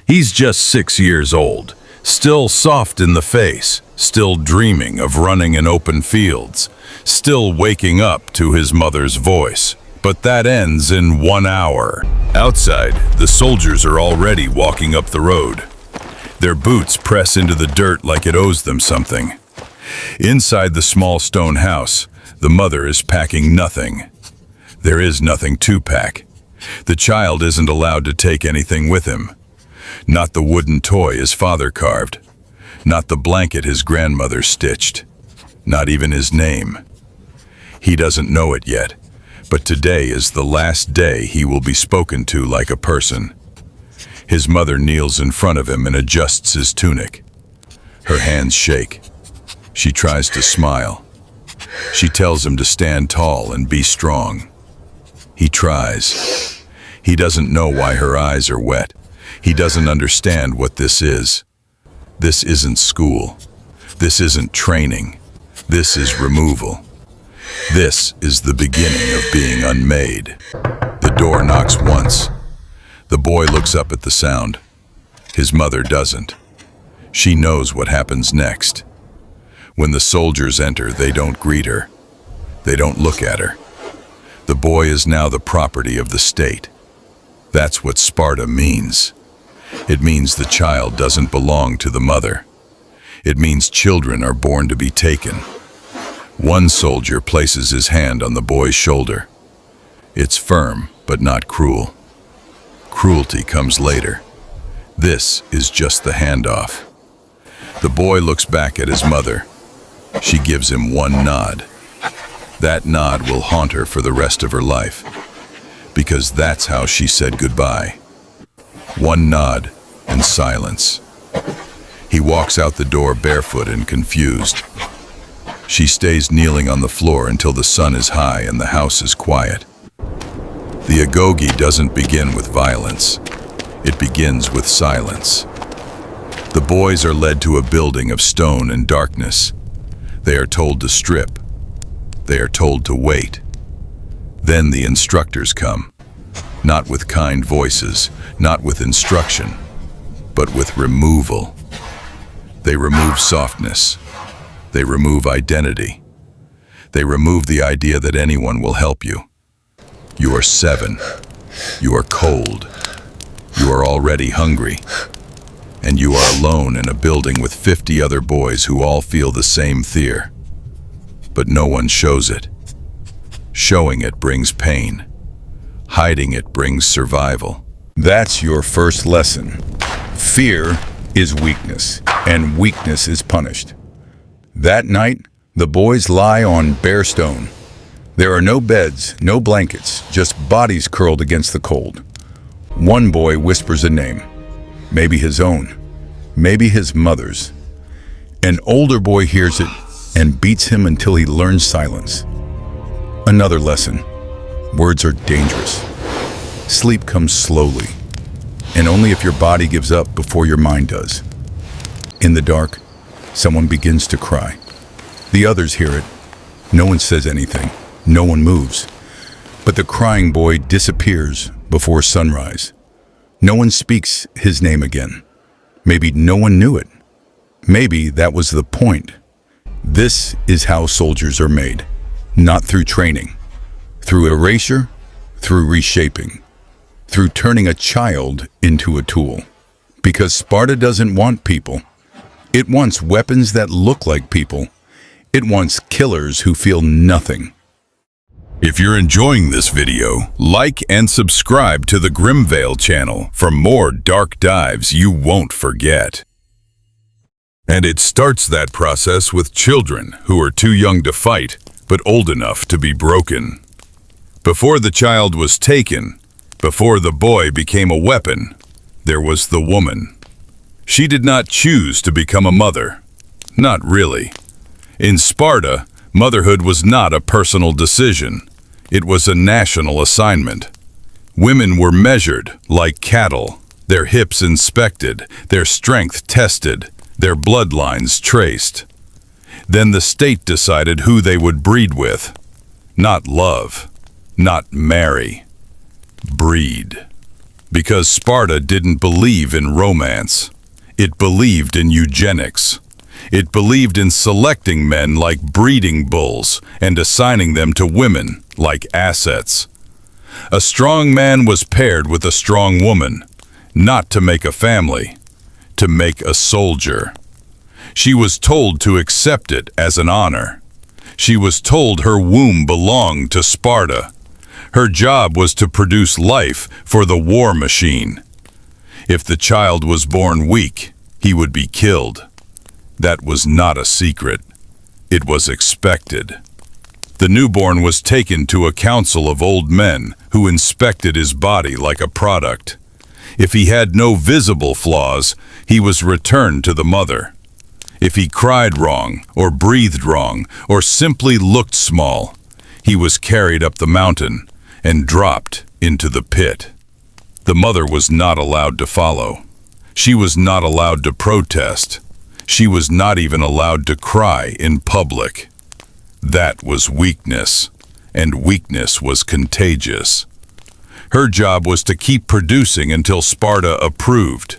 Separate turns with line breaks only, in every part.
He's just 6 years old, still soft in the face, still dreaming of running in open fields, still waking up to his mother's voice. But that ends in 1 hour. Outside, the soldiers are already walking up the road. Their boots press into the dirt like it owes them something. Inside the small stone house, the mother is packing nothing. There is nothing to pack. The child isn't allowed to take anything with him. Not the wooden toy his father carved. Not the blanket his grandmother stitched. Not even his name. He doesn't know it yet, but today is the last day he will be spoken to like a person. His mother kneels in front of him and adjusts his tunic. Her hands shake. She tries to smile. She tells him to stand tall and be strong. He tries. He doesn't know why her eyes are wet. He doesn't understand what this is. This isn't school. This isn't training. This is removal. This is the beginning of being unmade. The door knocks once. The boy looks up at the sound. His mother doesn't. She knows what happens next. When the soldiers enter, they don't greet her. They don't look at her. The boy is now the property of the state. That's what Sparta means. It means the child doesn't belong to the mother. It means children are born to be taken. One soldier places his hand on the boy's shoulder. It's firm, but not cruel. Cruelty comes later. This is just the handoff. The boy looks back at his mother. She gives him one nod. That nod will haunt her for the rest of her life, because that's how she said goodbye. One nod and silence. He walks out the door barefoot and confused. She stays kneeling on the floor until the sun is high and the house is quiet. The Agoge doesn't begin with violence. It begins with silence. The boys are led to a building of stone and darkness. They are told to strip. They are told to wait. Then the instructors come, not with kind voices, not with instruction, but with removal. They remove softness. They remove identity. They remove the idea that anyone will help you. You are 7. You are cold. You are already hungry. And you are alone in a building with 50 other boys who all feel the same fear. But no one shows it. Showing it brings pain. Hiding it brings survival.
That's your first lesson. Fear is weakness, and weakness is punished. That night, the boys lie on bare stone. There are no beds, no blankets, just bodies curled against the cold. One boy whispers a name, maybe his own, maybe his mother's. An older boy hears it and beats him until he learns silence. Another lesson. Words are dangerous. Sleep comes slowly, and only if your body gives up before your mind does. In the dark, someone begins to cry. The others hear it. No one says anything. No one moves. But the crying boy disappears before sunrise. No one speaks his name again. Maybe no one knew it. Maybe that was the point. This is how soldiers are made. Not through training. Through erasure, through reshaping. Through turning a child into a tool. Because Sparta doesn't want people. It wants weapons that look like people. It wants killers who feel nothing.
If you're enjoying this video, like and subscribe to the Grimveil channel for more dark dives you won't forget. And it starts that process with children who are too young to fight, but old enough to be broken. Before the child was taken, before the boy became a weapon, there was the woman. She did not choose to become a mother. Not really. In Sparta, motherhood was not a personal decision. It was a national assignment. Women were measured like cattle, their hips inspected, their strength tested, their bloodlines traced. Then the state decided who they would breed with. Not love, not marry. Breed. Because Sparta didn't believe in romance. It believed in eugenics. It believed in selecting men like breeding bulls and assigning them to women like assets. A strong man was paired with a strong woman, not to make a family, to make a soldier. She was told to accept it as an honor. She was told her womb belonged to Sparta. Her job was to produce life for the war machine. If the child was born weak, he would be killed. That was not a secret. It was expected. The newborn was taken to a council of old men who inspected his body like a product. If he had no visible flaws, he was returned to the mother. If he cried wrong, or breathed wrong, or simply looked small, he was carried up the mountain and dropped into the pit. The mother was not allowed to follow. She was not allowed to protest. She was not even allowed to cry in public. That was weakness, and weakness was contagious. Her job was to keep producing until Sparta approved.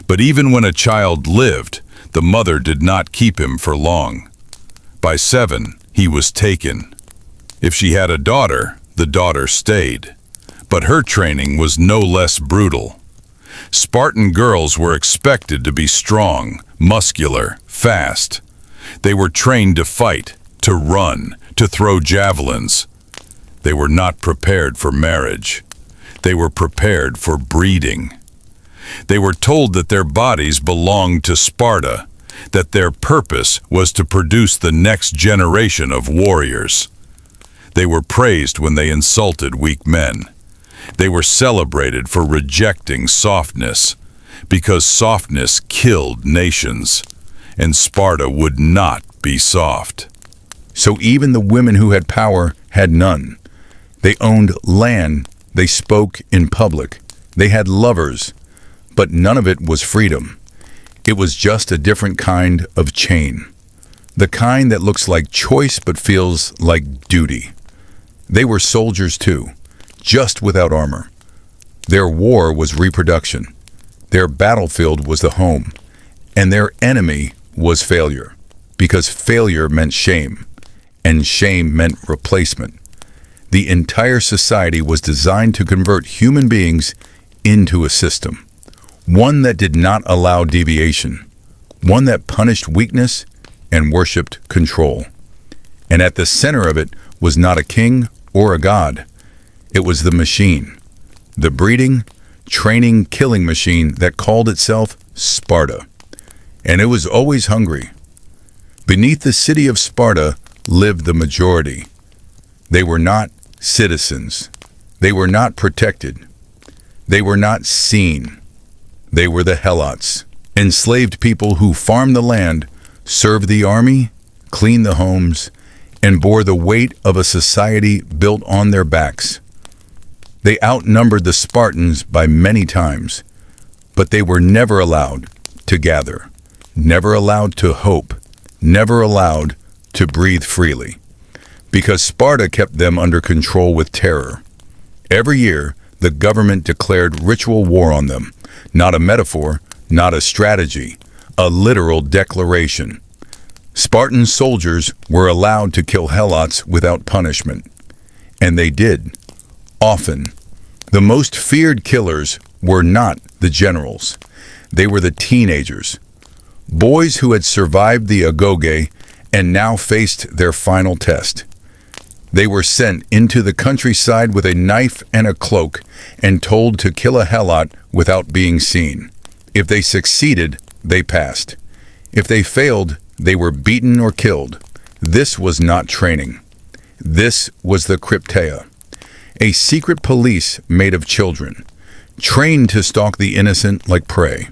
But even when a child lived, the mother did not keep him for long. By 7, he was taken. If she had a daughter, the daughter stayed. But her training was no less brutal. Spartan girls were expected to be strong, muscular, fast. They were trained to fight, to run, to throw javelins. They were not prepared for marriage. They were prepared for breeding. They were told that their bodies belonged to Sparta, that their purpose was to produce the next generation of warriors. They were praised when they insulted weak men. They were celebrated for rejecting softness, because softness killed nations, and Sparta would not be soft.
So even the women who had power had none. They owned land, they spoke in public, they had lovers, but none of it was freedom. It was just a different kind of chain. The kind that looks like choice but feels like duty. They were soldiers too, just without armor. Their war was reproduction. Their battlefield was the home. And their enemy was failure, because failure meant shame, and shame meant replacement. The entire society was designed to convert human beings into a system, one that did not allow deviation, one that punished weakness and worshipped control. And at the center of it was not a king or a god. It was the machine, the breeding, training, killing machine that called itself Sparta. And it was always hungry. Beneath the city of Sparta lived the majority. They were not citizens. They were not protected. They were not seen. They were the helots, enslaved people who farmed the land, served the army, cleaned the homes, and bore the weight of a society built on their backs. They outnumbered the Spartans by many times, but they were never allowed to gather, never allowed to hope, never allowed to breathe freely, because Sparta kept them under control with terror. Every year, the government declared ritual war on them, not a metaphor, not a strategy, a literal declaration. Spartan soldiers were allowed to kill helots without punishment, and they did, often. The most feared killers were not the generals. They were the teenagers, boys who had survived the Agoge and now faced their final test. They were sent into the countryside with a knife and a cloak and told to kill a helot without being seen. If they succeeded, they passed. If they failed, they were beaten or killed. This was not training. This was the crypteia, a secret police made of children, trained to stalk the innocent like prey,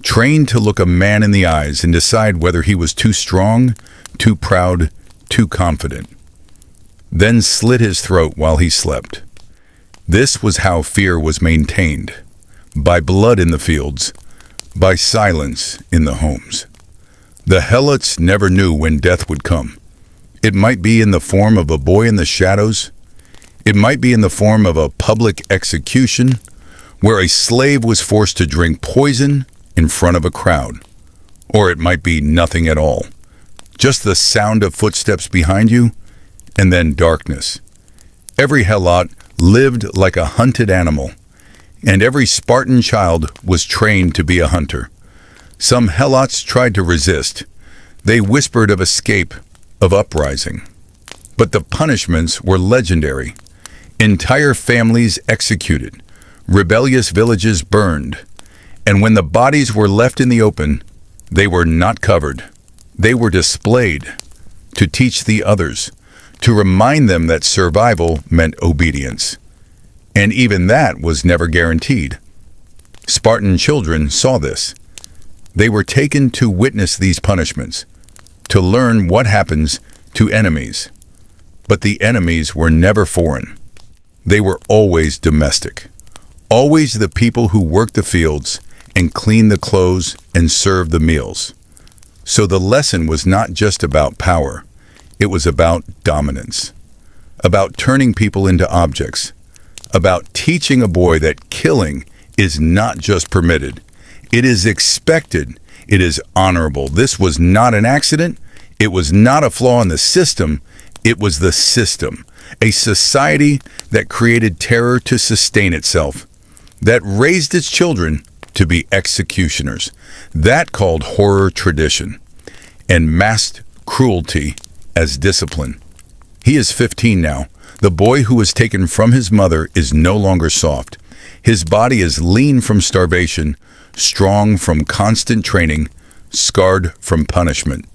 trained to look a man in the eyes and decide whether he was too strong, too proud, too confident, then slit his throat while he slept. This was how fear was maintained, by blood in the fields, by silence in the homes. The helots never knew when death would come. It might be in the form of a boy in the shadows. It might be in the form of a public execution, where a slave was forced to drink poison in front of a crowd. Or it might be nothing at all. Just the sound of footsteps behind you, and then darkness. Every helot lived like a hunted animal, and every Spartan child was trained to be a hunter. Some helots tried to resist. They whispered of escape, of uprising. But the punishments were legendary. Entire families executed. Rebellious villages burned. And when the bodies were left in the open, they were not covered. They were displayed to teach the others, to remind them that survival meant obedience. And even that was never guaranteed. Spartan children saw this. They were taken to witness these punishments, to learn what happens to enemies. But the enemies were never foreign. They were always domestic. Always the people who worked the fields and cleaned the clothes and served the meals. So the lesson was not just about power. It was about dominance. About turning people into objects. About teaching a boy that killing is not just permitted. It is expected. It is honorable. This was not an accident. It was not a flaw in the system. It was the system. A society that created terror to sustain itself. That raised its children to be executioners. That called horror tradition. And masked cruelty as discipline. He is 15 now. The boy who was taken from his mother is no longer soft. His body is lean from starvation, strong from constant training, scarred from punishment.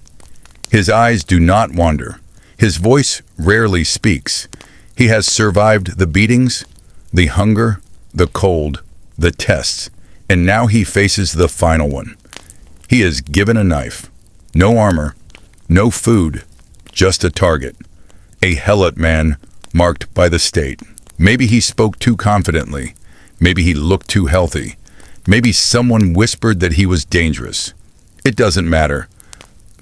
His eyes do not wander. His voice rarely speaks. He has survived the beatings, the hunger, the cold, the tests, and now he faces the final one. He is given a knife. No armor, no food, just a target. A helot man marked by the state. Maybe he spoke too confidently. Maybe he looked too healthy. Maybe someone whispered that he was dangerous. It doesn't matter.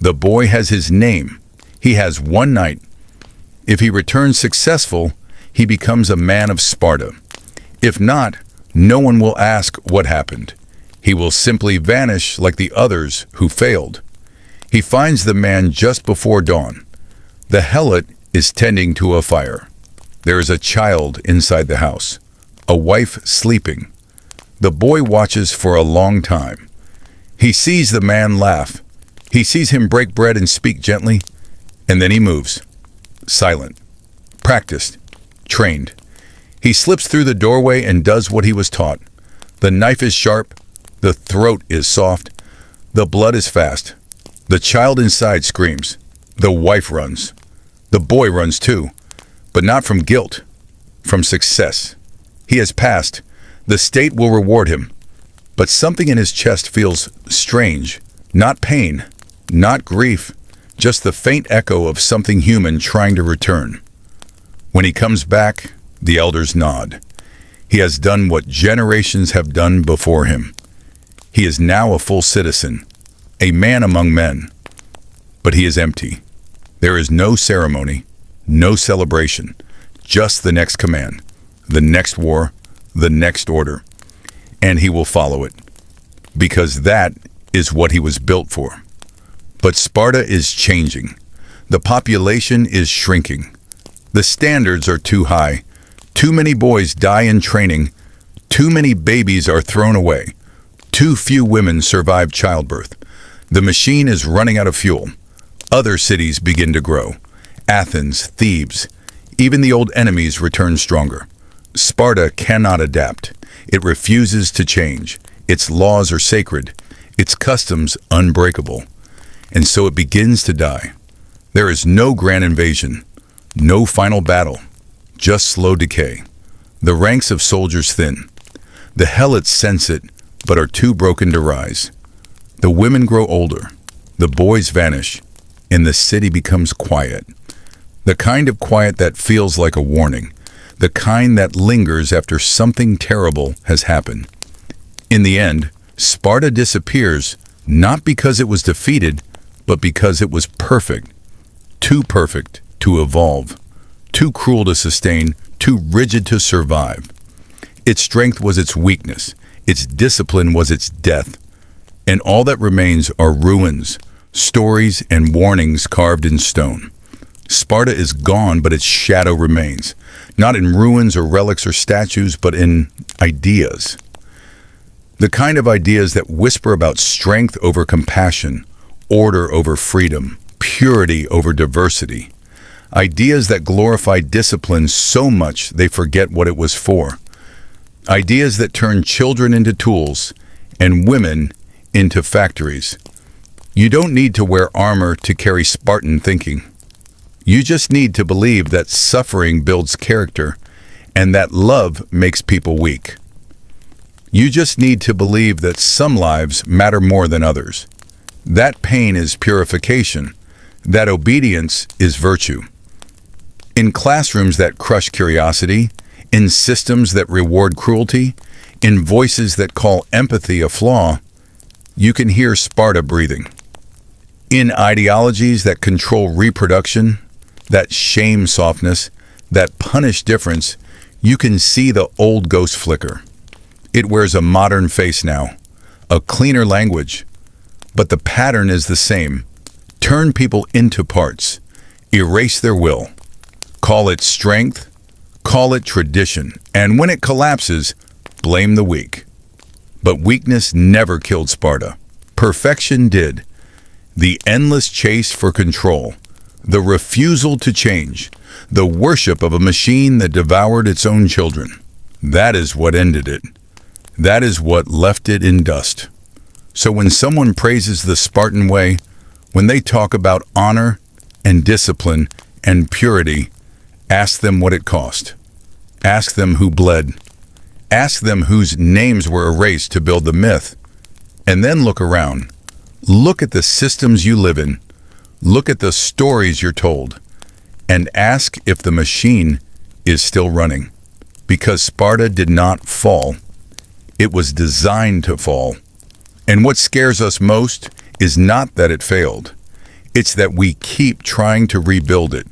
The boy has his name. He has one night. If he returns successful, he becomes a man of Sparta. If not, no one will ask what happened. He will simply vanish like the others who failed. He finds the man just before dawn. The helot is tending to a fire. There is a child inside the house, a wife sleeping. The boy watches for a long time. He sees the man laugh. He sees him break bread and speak gently, and then he moves. Silent, practiced, trained. He slips through the doorway and does what he was taught. The knife is sharp, the throat is soft, the blood is fast. The child inside screams. The wife runs. The boy runs too, but not from guilt, from success. He has passed. The state will reward him. But something in his chest feels strange. Not pain, not grief, just the faint echo of something human trying to return. When he comes back, the elders nod. He has done what generations have done before him. He is now a full citizen, a man among men. But he is empty. There is no ceremony, no celebration, just the next command, the next war, the next order. And he will follow it, because that is what he was built for. But Sparta is changing. The population is shrinking. The standards are too high. Too many boys die in training. Too many babies are thrown away. Too few women survive childbirth. The machine is running out of fuel. Other cities begin to grow. Athens, Thebes, even the old enemies return stronger. Sparta cannot adapt. It refuses to change. Its laws are sacred. Its customs unbreakable. And so it begins to die. There is no grand invasion, no final battle, just slow decay. The ranks of soldiers thin. The helots sense it, but are too broken to rise. The women grow older. The boys vanish. And the city becomes quiet. The kind of quiet that feels like a warning. The kind that lingers after something terrible has happened. In the end, Sparta disappears, not because it was defeated, but because it was perfect. Too perfect to evolve. Too cruel to sustain. Too rigid to survive. Its strength was its weakness. Its discipline was its death. And all that remains are ruins, stories, and warnings carved in stone. Sparta is gone, but its shadow remains. Not in ruins or relics or statues, but in ideas. The kind of ideas that whisper about strength over compassion, order over freedom, purity over diversity. Ideas that glorify discipline so much they forget what it was for. Ideas that turn children into tools and women into factories. You don't need to wear armor to carry Spartan thinking. You just need to believe that suffering builds character and that love makes people weak. You just need to believe that some lives matter more than others. That pain is purification. That obedience is virtue. In classrooms that crush curiosity, in systems that reward cruelty, in voices that call empathy a flaw, you can hear Sparta breathing. In ideologies that control reproduction, that shame softness, that punish difference, you can see the old ghost flicker. It wears a modern face now, a cleaner language, but the pattern is the same. Turn people into parts, erase their will, call it strength, call it tradition, and when it collapses, blame the weak. But weakness never killed Sparta. Perfection did. The endless chase for control, the refusal to change, the worship of a machine that devoured its own children. That is what ended it. That is what left it in dust. So when someone praises the Spartan way, when they talk about honor and discipline and purity, ask them what it cost. Ask them who bled. Ask them whose names were erased to build the myth. And then look around. Look at the systems you live in. Look at the stories you're told. And ask if the machine is still running. Because Sparta did not fall. It was designed to fall. And what scares us most is not that it failed. It's that we keep trying to rebuild it.